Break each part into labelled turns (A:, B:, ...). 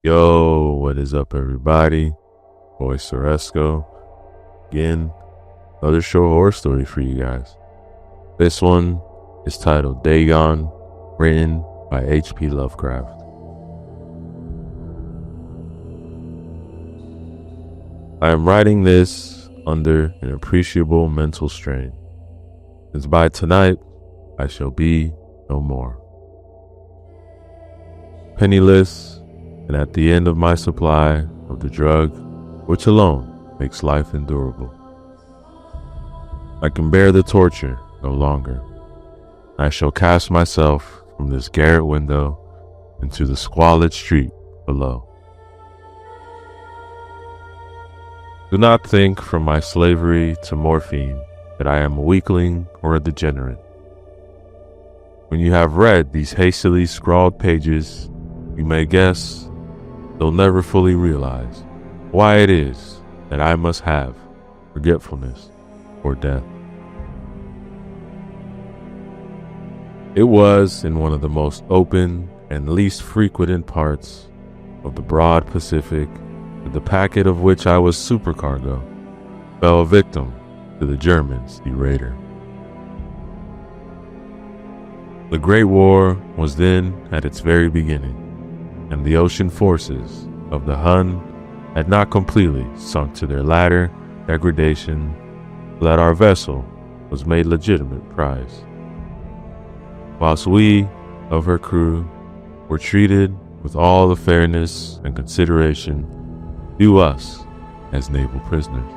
A: Yo, what is up, everybody? Boy Soresco. Again, another short horror story for you guys. This one is titled Dagon, written by H.P. LoveCraft. I am writing this under an appreciable mental strain, since by tonight I shall be no more. Penniless, and at the end of my supply of the drug which alone makes life endurable. I can bear the torture no longer. I shall cast myself from this garret window into the squalid street below. Do not think from my slavery to morphine that I am a weakling or a degenerate. When you have read these hastily scrawled pages, you may guess, though never fully realize, why it is that I must have forgetfulness or death. It was in one of the most open and least frequented parts of the broad Pacific that the packet of which I was supercargo fell a victim to the Germans' derader. The Great War was then at its very beginning, and the ocean forces of the Hun had not completely sunk to their latter degradation, so that our vessel was made legitimate prize, whilst we of her crew were treated with all the fairness and consideration due us as naval prisoners.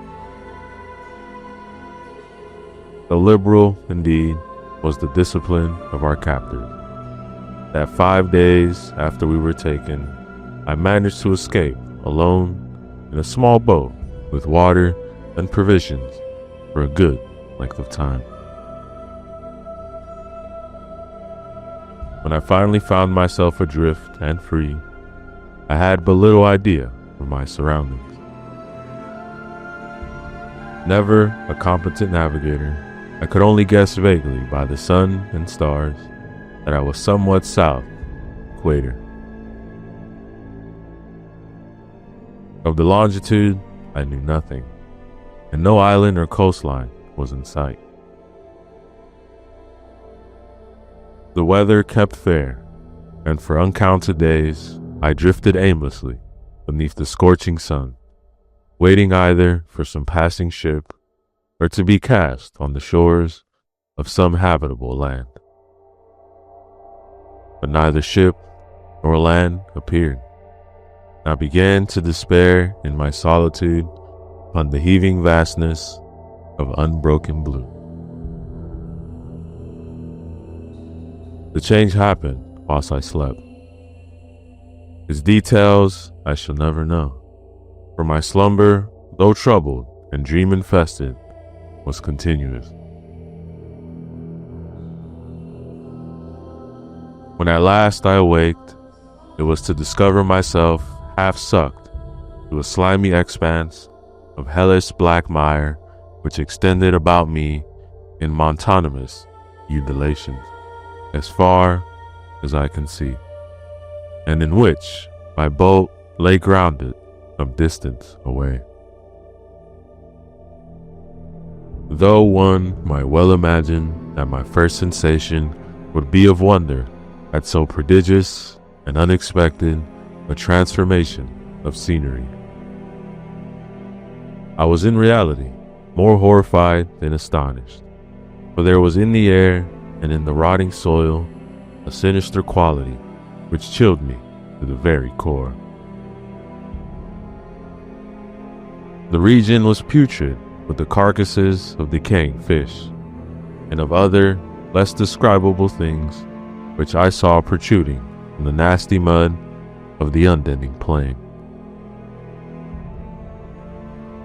A: So liberal, indeed, was the discipline of our captors, that 5 days after we were taken, I managed to escape alone in a small boat with water and provisions for a good length of time. When I finally found myself adrift and free, I had but little idea of my surroundings. Never a competent navigator, I could only guess vaguely by the sun and stars that I was somewhat south equator. Of the longitude, I knew nothing, and no island or coastline was in sight. The weather kept fair, and for uncounted days I drifted aimlessly beneath the scorching sun, waiting either for some passing ship or to be cast on the shores of some habitable land. But neither ship nor land appeared. I began to despair in my solitude upon the heaving vastness of unbroken blue. The change happened whilst I slept. Its details I shall never know, for my slumber, though troubled and dream-infested, was continuous. When at last I awaked, it was to discover myself half sucked to a slimy expanse of hellish black mire which extended about me in monotonous undulations as far as I can see, and in which my boat lay grounded some distance away. Though one might well imagine that my first sensation would be of wonder at so prodigious and unexpected a transformation of scenery, I was in reality more horrified than astonished, for there was in the air and in the rotting soil a sinister quality which chilled me to the very core. The region was putrid with the carcasses of decaying fish and of other less describable things which I saw protruding from the nasty mud of the undending plain.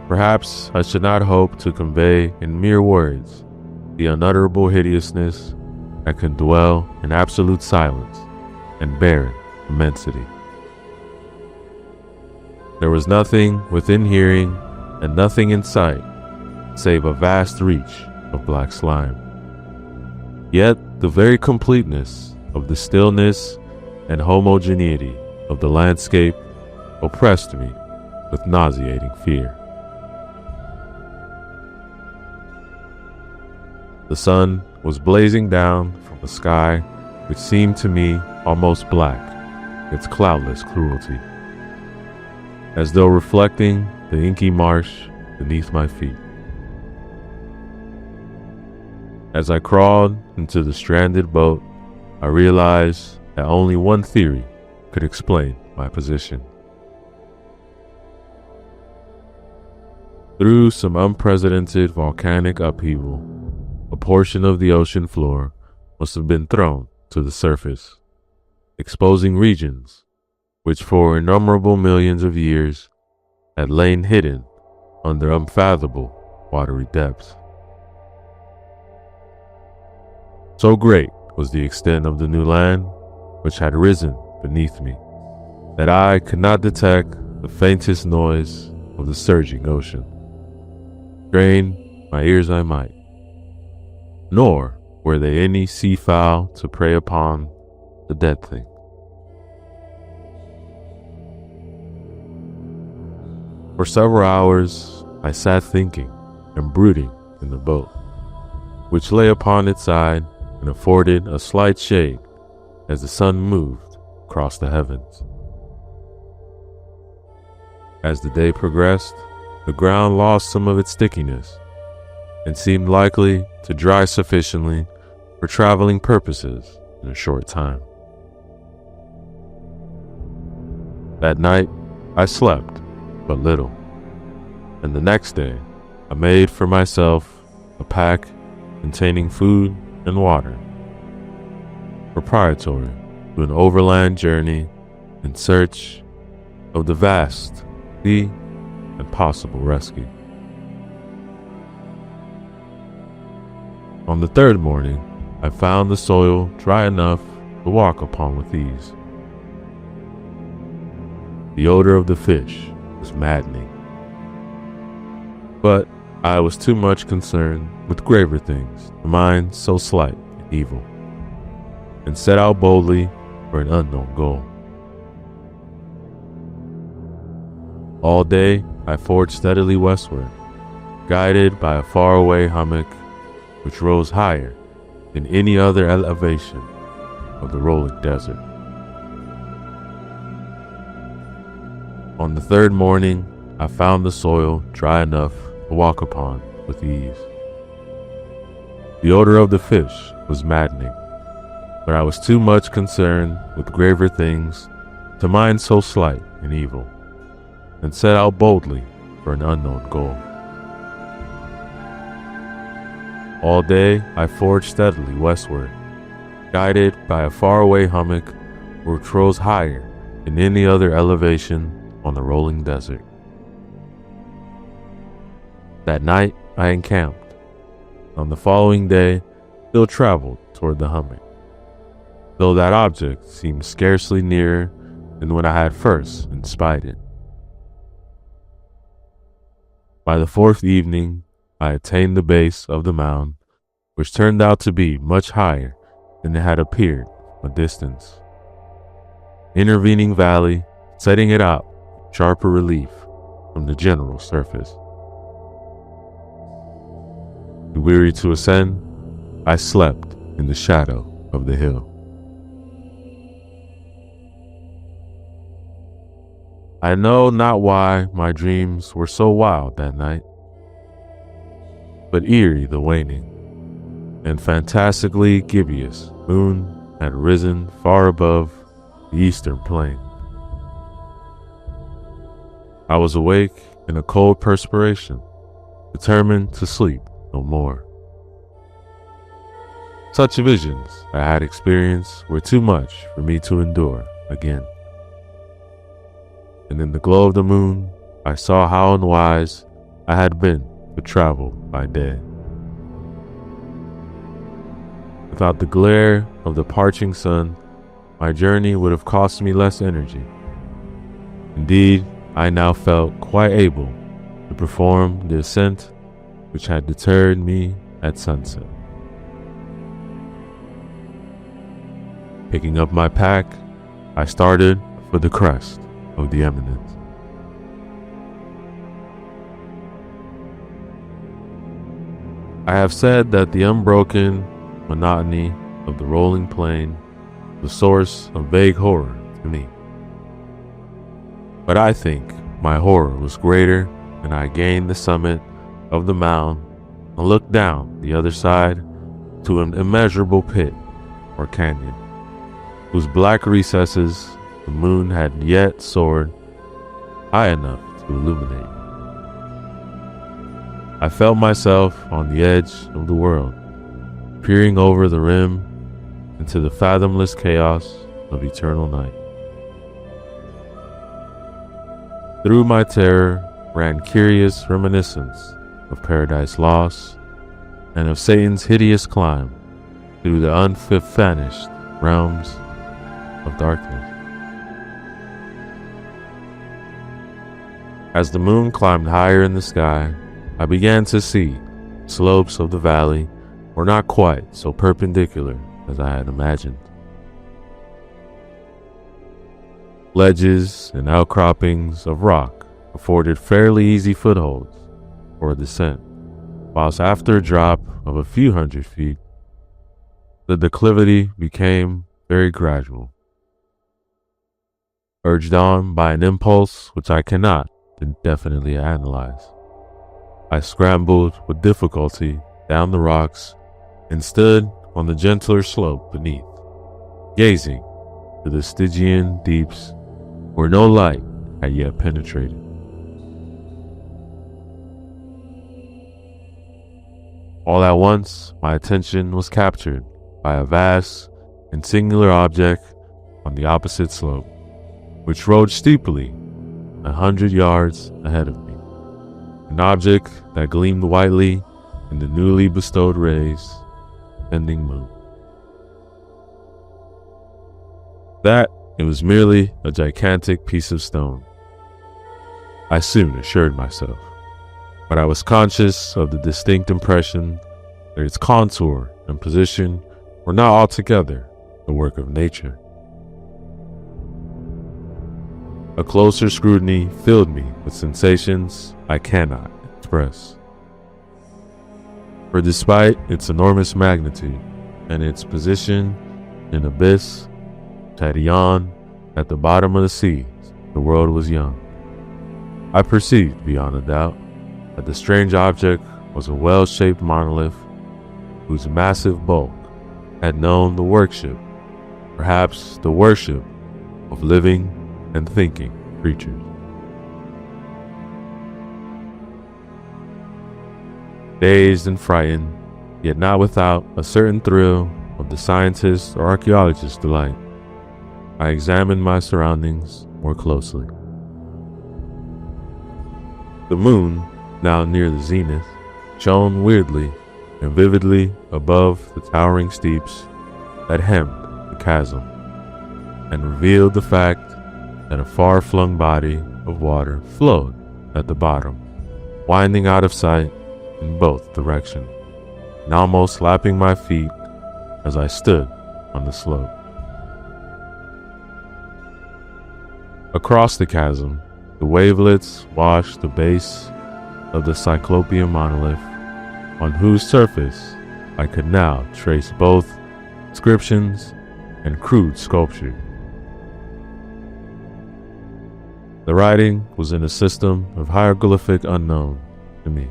A: Perhaps I should not hope to convey in mere words the unutterable hideousness that can dwell in absolute silence and barren immensity. There was nothing within hearing and nothing in sight save a vast reach of black slime. Yet the very completeness of the stillness and homogeneity of the landscape oppressed me with nauseating fear. The sun was blazing down from a sky which seemed to me almost black, its cloudless cruelty, as though reflecting the inky marsh beneath my feet. As I crawled into the stranded boat, I realized that only one theory could explain my position. Through some unprecedented volcanic upheaval, a portion of the ocean floor must have been thrown to the surface, exposing regions which for innumerable millions of years had lain hidden under unfathomable watery depths. So great was the extent of the new land which had risen beneath me that I could not detect the faintest noise of the surging ocean. Strain my ears I might, nor were there any seafowl to prey upon the dead thing. For several hours I sat thinking and brooding in the boat, which lay upon its side and afforded a slight shade as the sun moved across the heavens. As the day progressed, the ground lost some of its stickiness and seemed likely to dry sufficiently for traveling purposes in a short time. That night, I slept but little, and the next day, I made for myself a pack containing food and water, preparatory to an overland journey in search of the vast sea and possible rescue. On the third morning, I found the soil dry enough to walk upon with ease. The odor of the fish was maddening, but I was too much concerned with graver things to mind so slight and evil, and set out boldly for an unknown goal. All day I forged steadily westward, guided by a faraway hummock which rose higher than any other elevation of the rolling desert. On the third morning, I found the soil dry enough to walk upon with ease. The odor of the fish was maddening, but I was too much concerned with graver things to mind so slight and evil, and set out boldly for an unknown goal. All day I forged steadily westward, guided by a faraway hummock which rose higher than any other elevation on the rolling desert. That night I encamped. On the following day, still traveled toward the hummock, though that object seemed scarcely nearer than when I had first espied it. By the fourth evening, I attained the base of the mound, which turned out to be much higher than it had appeared from a distance. Intervening valley setting it out in sharper relief from the general surface. Too weary to ascend, I slept in the shadow of the hill. I know not why my dreams were so wild that night, but eerie the waning, and fantastically gibbous moon had risen far above the eastern plain. I was awake in a cold perspiration, determined to sleep no more. Such visions I had experienced were too much for me to endure again. And in the glow of the moon, I saw how unwise I had been to travel by day. Without the glare of the parching sun, my journey would have cost me less energy. Indeed, I now felt quite able to perform the ascent which had deterred me at sunset. Picking up my pack, I started for the crest of the eminence. I have said that the unbroken monotony of the rolling plain was the source of vague horror to me. But I think my horror was greater when I gained the summit of the mound and looked down the other side to an immeasurable pit or canyon, whose black recesses the moon had yet soared high enough to illuminate. I felt myself on the edge of the world, peering over the rim into the fathomless chaos of eternal night. Through my terror ran curious reminiscence of Paradise Lost and of Satan's hideous climb through the unfinished realms of darkness. As the moon climbed higher in the sky, I began to see slopes of the valley were not quite so perpendicular as I had imagined. Ledges and outcroppings of rock afforded fairly easy footholds for a descent, whilst after a drop of a few hundred feet, the declivity became very gradual. Urged on by an impulse which I cannot definitely analyze, I scrambled with difficulty down the rocks and stood on the gentler slope beneath, gazing to the Stygian deeps where no light had yet penetrated. All at once, my attention was captured by a vast and singular object on the opposite slope, which rose steeply 100 yards ahead of me. An object that gleamed whitely in the newly bestowed rays of the ending moon. That it was merely a gigantic piece of stone, I soon assured myself, but I was conscious of the distinct impression that its contour and position were not altogether the work of nature. A closer scrutiny filled me with sensations I cannot express. For despite its enormous magnitude and its position in abyss that yawned at the bottom of the sea, the world was young. I perceived beyond a doubt that the strange object was a well-shaped monolith whose massive bulk had known the worship, perhaps the worship, of living and thinking creatures. Dazed and frightened, yet not without a certain thrill of the scientist's or archaeologist's delight, I examined my surroundings more closely. The moon, now near the zenith, shone weirdly and vividly above the towering steeps that hemmed the chasm, and revealed the fact that a far-flung body of water flowed at the bottom, winding out of sight in both directions, and almost lapping my feet as I stood on the slope. Across the chasm, the wavelets washed the base of the cyclopean monolith, on whose surface I could now trace both inscriptions and crude sculpture. The writing was in a system of hieroglyphic unknown to me,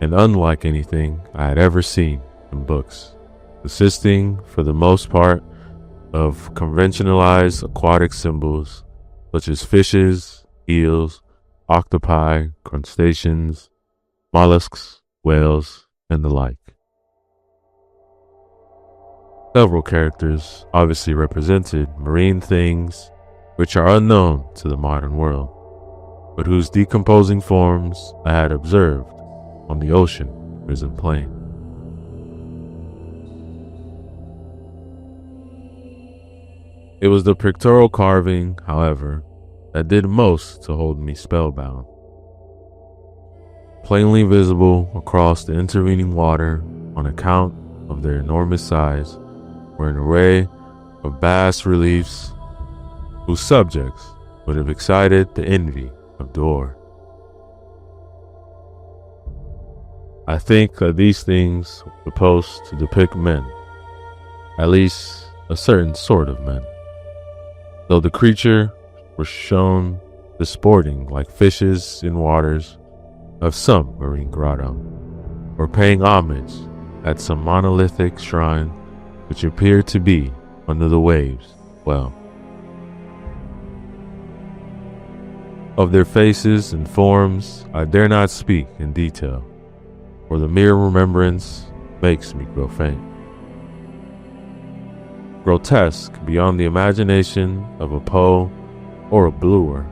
A: and unlike anything I had ever seen in books, consisting for the most part of conventionalized aquatic symbols such as fishes, eels, octopi, crustaceans, mollusks, whales, and the like. Several characters obviously represented marine things which are unknown to the modern world, but whose decomposing forms I had observed on the ocean risen plain. It was the pictorial carving, however, that did most to hold me spellbound. Plainly visible across the intervening water on account of their enormous size were an array of bas reliefs whose subjects would have excited the envy of Dor. I think that these things were supposed to depict men, at least a certain sort of men, though the creature were shown disporting like fishes in waters of some marine grotto, or paying homage at some monolithic shrine which appeared to be under the waves. Well, of their faces and forms I dare not speak in detail, for the mere remembrance makes me grow faint. Grotesque beyond the imagination of a Poe or a Bluer,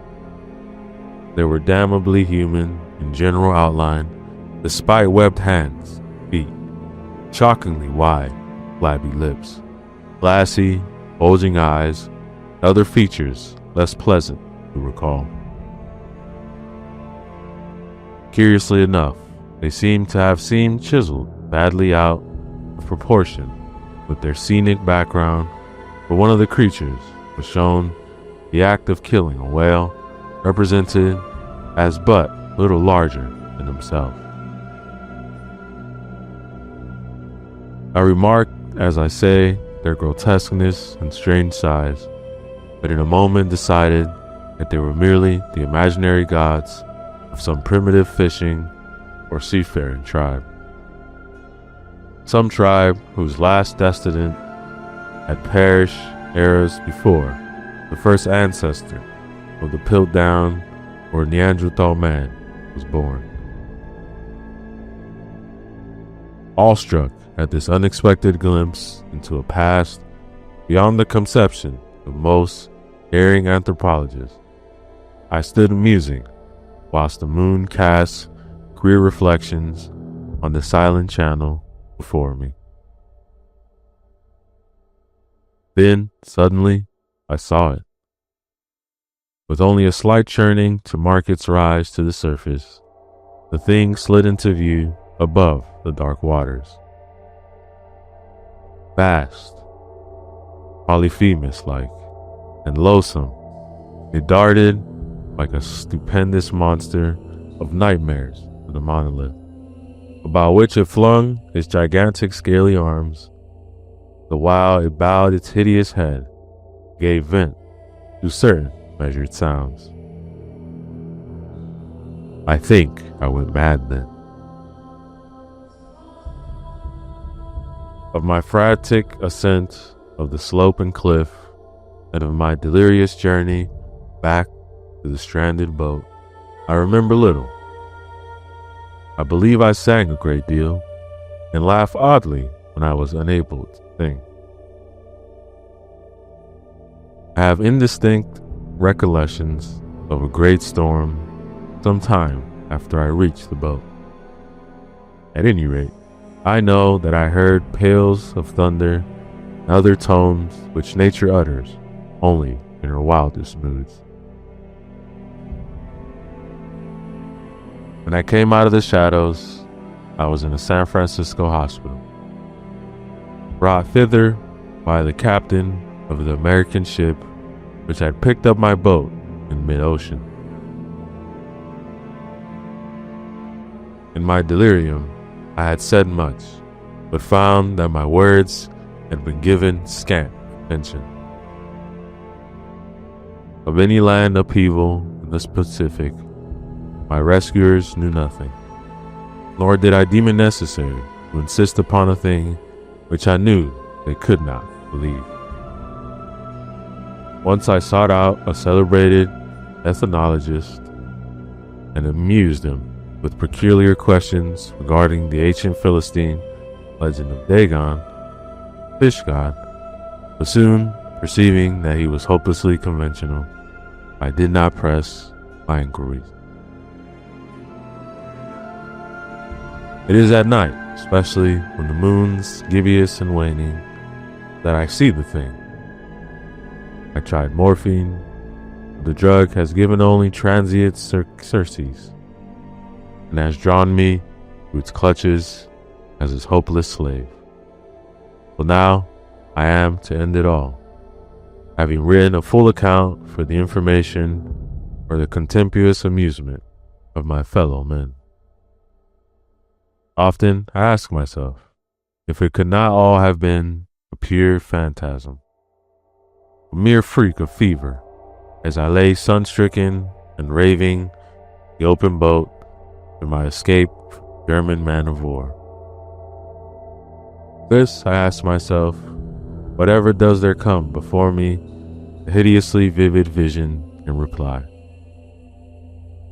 A: they were damnably human in general outline, despite webbed hands, feet, shockingly wide, flabby lips, glassy, bulging eyes, and other features less pleasant to recall. Curiously enough, they seemed to have seemed chiseled badly out of proportion with their scenic background, for one of the creatures was shown the act of killing a whale, represented as but little larger than himself. I remarked, as I say, their grotesqueness and strange size, but in a moment decided that they were merely the imaginary gods of some primitive fishing or seafaring tribe. Some tribe whose last descendant had perished eras before the first ancestor of the Piltdown or Neanderthal man was born. Awestruck at this unexpected glimpse into a past beyond the conception of most erring anthropologists, I stood musing whilst the moon cast queer reflections on the silent channel before me. Then, suddenly, I saw it. With only a slight churning to mark its rise to the surface, the thing slid into view above the dark waters. Vast, Polyphemus-like, and loathsome, it darted like a stupendous monster of nightmares to the monolith, about which it flung its gigantic scaly arms, the while it bowed its hideous head, gave vent to certain measured sounds. I think I went mad then. Of my frantic ascent of the slope and cliff, and of my delirious journey back to the stranded boat, I remember little. I believe I sang a great deal and laughed oddly when I was unable to think. I have indistinct recollections of a great storm some time after I reached the boat. At any rate, I know that I heard peals of thunder and other tones which nature utters only in her wildest moods. When I came out of the shadows, I was in a San Francisco hospital, brought thither by the captain of the American ship which had picked up my boat in mid-ocean. In my delirium, I had said much, but found that my words had been given scant attention. Of any land upheaval in the Pacific, my rescuers knew nothing, nor did I deem it necessary to insist upon a thing which I knew they could not believe. Once I sought out a celebrated ethnologist and amused him with peculiar questions regarding the ancient Philistine legend of Dagon, fish god, but soon, perceiving that he was hopelessly conventional, I did not press my inquiries. It is at night, especially when the moon's gibbous and waning, that I see the thing. I tried morphine, but the drug has given only transient surcease, and has drawn me to its clutches as its hopeless slave. Well, now I am to end it all, having written a full account for the information or the contemptuous amusement of my fellow men. Often I ask myself if it could not all have been a pure phantasm, a mere freak of fever, as I lay sun-stricken and raving the open boat in my escaped German man of war. This, I ask myself, whatever does there come before me, a hideously vivid vision in reply.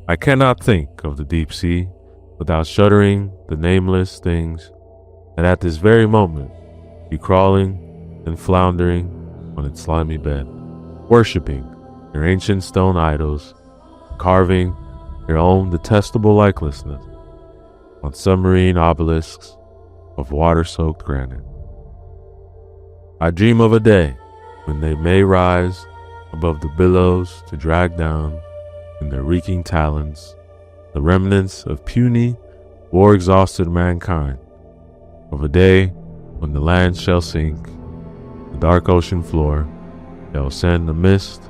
A: I cannot think of the deep sea without shuddering the nameless things that at this very moment be crawling and floundering on its slimy bed, worshipping their ancient stone idols, carving their own detestable likenessness on submarine obelisks of water-soaked granite. I dream of a day when they may rise above the billows to drag down in their reeking talons the remnants of puny, war-exhausted mankind, of a day when the land shall sink, the dark ocean floor shall send amidst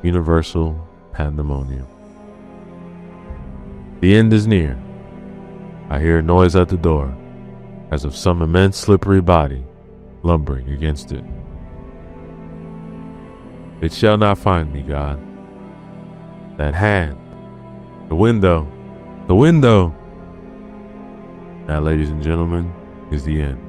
A: universal pandemonium. The end is near. I hear a noise at the door, as of some immense slippery body lumbering against it. It shall not find me, God. That hand, the window. That, ladies and gentlemen, is the end.